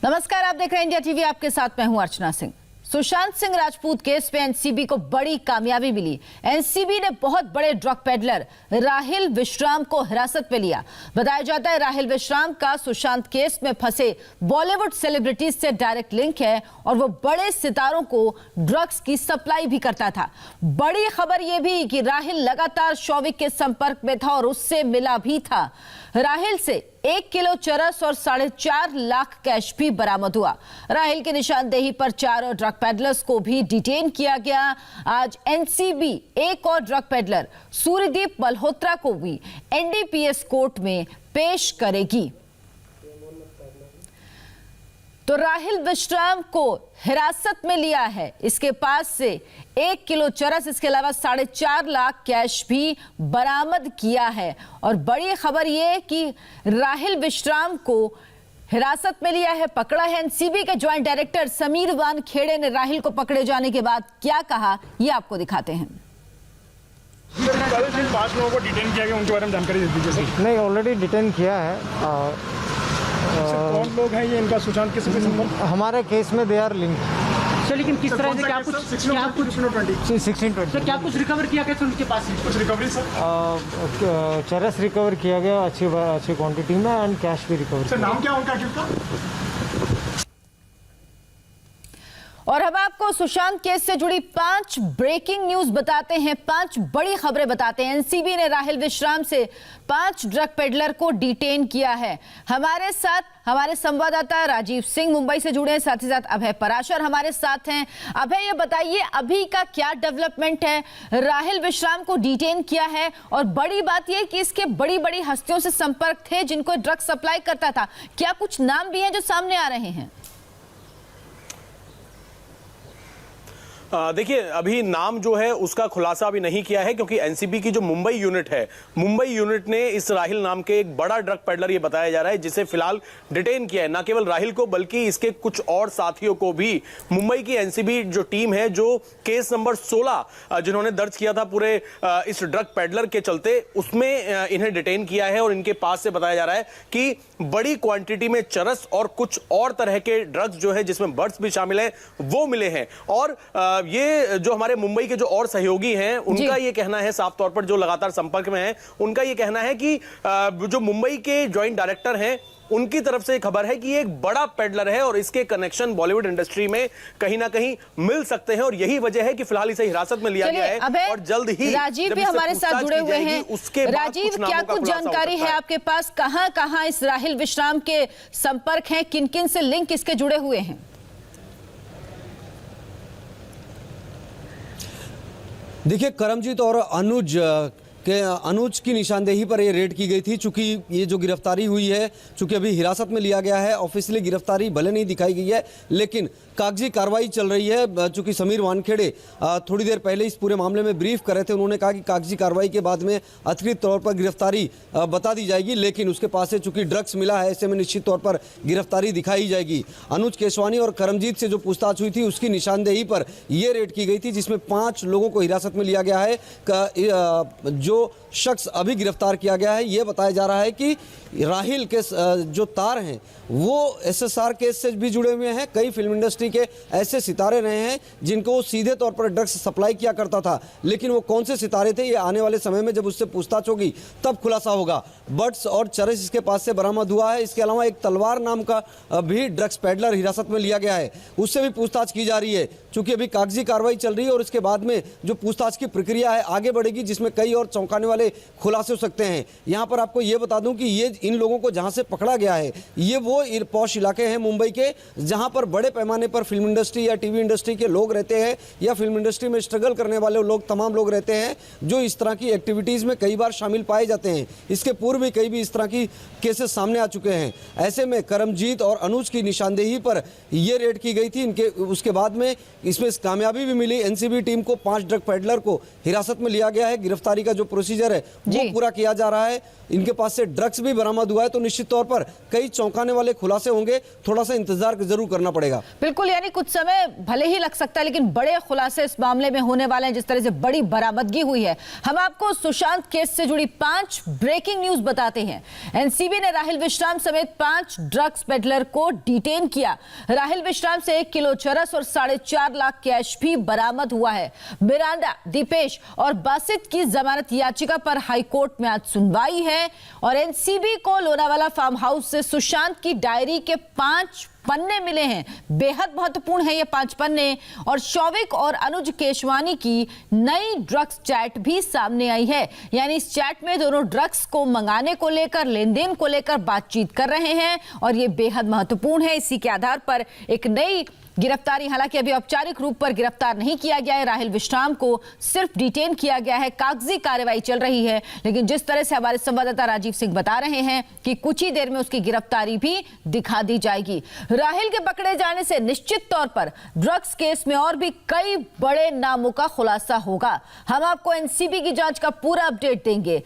नमस्कार, आप देख रहे हैं इंडिया टीवी। आपके साथ मैं हूं अर्चना सिंह। सुशांत सिंह राजपूत केस में एनसीबी को बड़ी कामयाबी मिली। एनसीबी ने बहुत बड़े ड्रग पेडलर राहिल विश्राम को हिरासत में लिया। बताया जाता है राहिल विश्राम का सुशांत केस में फंसे बॉलीवुड सेलिब्रिटीज से डायरेक्ट लिंक है और वो बड़े सितारों को ड्रग्स की सप्लाई भी करता था। बड़ी खबर यह भी कि राहिल लगातार शौविक के संपर्क में था और उससे मिला भी था। राहिल से 1 किलो चरस और 4.5 लाख कैश भी बरामद हुआ। राहिल की निशानदेही पर 4 और ड्रग पेडलर्स को भी डिटेन किया गया। आज एनसीबी एक और ड्रग पेडलर सूर्यदीप मल्होत्रा को भी एनडीपीएस कोर्ट में पेश करेगी। तो राहिल विश्राम को हिरासत में लिया है। इसके पास से 1 किलो चरस, इसके अलावा 4.5 लाख कैश भी बरामद किया है। और बड़ी खबर यह कि राहिल विश्राम को हिरासत में लिया है, पकड़ा है। एनसीबी के ज्वाइंट डायरेक्टर समीर वानखेड़े ने राहिल को पकड़े जाने के बाद क्या कहा, यह आपको दिखाते हैं। कल 5 लोगों को डिटेन किया गया, उनके बारे में जानकारी दे दीजिए सर। नहीं, ऑलरेडी डिटेन किया है। कौन लोग हैं ये, इनका सुशांत के संबंध? हमारे केस में दे आर लिंक। सर लेकिन किस तरह से क्या कुछ 1620 क्या कुछ रिकवर किया गया उनके पास से? कुछ रिकवरी सर? चरस रिकवर किया गया अच्छी क्वांटिटी में एंड कैश भी रिकवर सर। नाम क्या उनका किसका? और अब आपको सुशांत केस से जुड़ी 5 ब्रेकिंग न्यूज बताते हैं, 5 बड़ी खबरें बताते हैं। एनसीबी ने राहिल विश्राम से 5 ड्रग पेडलर को डिटेन किया है। हमारे साथ हमारे संवाददाता राजीव सिंह मुंबई से जुड़े हैं, साथ ही साथ अभय पराशर हमारे साथ हैं। अभय, ये बताइए अभी का क्या डेवलपमेंट है? राहिल विश्राम को डिटेन किया है और बड़ी बात यह कि इसके बड़ी बड़ी हस्तियों से संपर्क थे जिनको ड्रग सप्लाई करता था। क्या कुछ नाम भी हैं जो सामने आ रहे हैं? देखिए, अभी नाम जो है उसका खुलासा अभी नहीं किया है, क्योंकि एनसीबी की जो मुंबई यूनिट है, मुंबई यूनिट ने इस राहिल नाम के एक बड़ा ड्रग पेडलर ये बताया जा रहा है जिसे फिलहाल डिटेन किया है। न केवल राहिल को बल्कि इसके कुछ और साथियों को भी मुंबई की एनसीबी जो टीम है, जो केस नंबर 16 जिन्होंने दर्ज किया था पूरे इस ड्रग पेडलर के चलते, उसमें इन्हें डिटेन किया है। और इनके पास से बताया जा रहा है कि बड़ी क्वांटिटी में चरस और कुछ और तरह के ड्रग्स जो है जिसमें बर्ड्स भी शामिल है वो मिले हैं। और ये जो हमारे मुंबई के जो और सहयोगी हैं उनका ये कहना है, साफ तौर पर जो लगातार संपर्क में है, उनका ये कहना है कि जो मुंबई के ज्वाइंट डायरेक्टर हैं उनकी तरफ से खबर है कि ये एक बड़ा पेडलर है और इसके कनेक्शन बॉलीवुड इंडस्ट्री में कहीं ना कहीं मिल सकते हैं। और यही वजह है कि फिलहाल इसे हिरासत में लिया गया है और जल्द ही राजीव भी हमारे साथ जुड़े हुए हैं। उसके राजीव, क्या कुछ जानकारी है आपके पास? कहां कहां इस राहिल विश्राम के संपर्क हैं, किन किन से लिंक इसके जुड़े हुए हैं? देखिए, करमजीत और अनुज की निशानदेही पर ये रेड की गई थी। चूंकि ये जो गिरफ्तारी हुई है, चूंकि अभी हिरासत में लिया गया है, ऑफिशियली गिरफ्तारी भले नहीं दिखाई गई है लेकिन कागजी कार्रवाई चल रही है। चूंकि समीर वानखेड़े थोड़ी देर पहले इस पूरे मामले में ब्रीफ कर रहे थे, उन्होंने कहा कि कागजी कार्रवाई के बाद में अतिरिक्त तौर पर गिरफ्तारी बता दी जाएगी, लेकिन उसके पास से चूंकि ड्रग्स मिला है, ऐसे में निश्चित तौर पर गिरफ्तारी दिखाई जाएगी। अनुज केसवानी और करमजीत से जो पूछताछ हुई थी उसकी निशानदेही पर यह रेड की गई थी, जिसमें 5 लोगों को हिरासत में लिया गया है। जो शख्स अभी गिरफ्तार किया गया है, यह बताया जा रहा है कि राहिल के जो तार हैं वो एसएसआर केस से भी जुड़े हुए हैं। कई फिल्म इंडस्ट्री के ऐसे सितारे रहे हैं जिनको सीधे तौर पर ड्रग्स सप्लाई किया करता था, लेकिन वो कौन से सितारे थे ये आने वाले समय में जब उससे पूछताछ होगी तब खुलासा होगा। बर्ड्स और चरस इसके पास से बरामद हुआ है। इसके अलावा एक तलवार नाम का भी ड्रग्स पेडलर हिरासत में लिया गया है, उससे भी पूछताछ की जा रही है। चूंकि अभी कागजी कार्रवाई चल रही है और इसके बाद में जो पूछताछ की प्रक्रिया है आगे बढ़ेगी, जिसमें कई और चौंकाने वाले खुलासे हो सकते हैं। यहाँ पर आपको ये बता दूं कि ये इन लोगों को जहाँ से पकड़ा गया है ये वो पॉश इलाके हैं मुंबई के, जहाँ पर बड़े पैमाने पर फिल्म इंडस्ट्री या टीवी इंडस्ट्री के लोग रहते हैं या फिल्म इंडस्ट्री में स्ट्रगल करने वाले लोग, तमाम लोग रहते हैं जो इस तरह की एक्टिविटीज़ में कई बार शामिल पाए जाते हैं। इसके पूर्व भी कई भी इस तरह की केसेस सामने आ चुके हैं। ऐसे में करमजीत और अनुज की निशानदेही पर यह रेड की गई थी। इनके उसके बाद में इसमें कामयाबी भी मिली। एनसीबी टीम को 5 ड्रग पेडलर को हिरासत में लिया गया है। गिरफ्तारी का जो प्रोसीजर है वो जी। पूरा किया जा रहा है। इनके पास से ड्रग्स भी बरामद हुआ है, तो निश्चित तौर पर कई चौंकाने वाले खुलासे होंगे। थोड़ा सा इंतजार जरूर करना पड़ेगा। बिल्कुल, यानी कुछ समय भले ही लग सकता है लेकिन बड़े खुलासे इस मामले में होने वाले हैं, जिस तरह से बड़ी बरामदगी हुई है। हम आपको सुशांत केस से जुड़ी 5 ब्रेकिंग न्यूज बताते हैं। एनसीबी ने राहिल विश्राम समेत 5 ड्रग्स पेडलर को डिटेन किया। राहिल विश्राम से 1 किलो चरस और 4.5 लाख कैश भी बरामद हुआ है। मिरांडा, दीपेश और बासित की जमानत याचिका पर हाईकोर्ट में आज सुनवाई है और एनसीबी को लोनावाला फार्म हाउस से सुशांत की डायरी के 5 पन्ने मिले हैं। बेहद महत्वपूर्ण है ये 5 पन्ने। और शौविक और अनुज केशवानी की नई ड्रग्स चैट भी सामने आई है। यानी इस चैट में दोनों ड्रग्स को मंगाने को लेकर, लेन देन को लेकर बातचीत कर रहे हैं और ये बेहद महत्वपूर्ण है। इसी के आधार पर एक नई गिरफ्तारी, हालांकि अभी औपचारिक रूप पर गिरफ्तार नहीं किया गया है। राहिल विश्राम को सिर्फ डिटेन किया गया है, कागजी कार्रवाई चल रही है। लेकिन जिस तरह से हमारे संवाददाता राजीव सिंह बता रहे हैं कि कुछ ही देर में उसकी गिरफ्तारी भी दिखा दी जाएगी। राहिल के पकड़े जाने से निश्चित तौर पर ड्रग्स केस में और भी कई बड़े नामों का खुलासा होगा। हम आपको एनसीबी की जांच का पूरा अपडेट देंगे।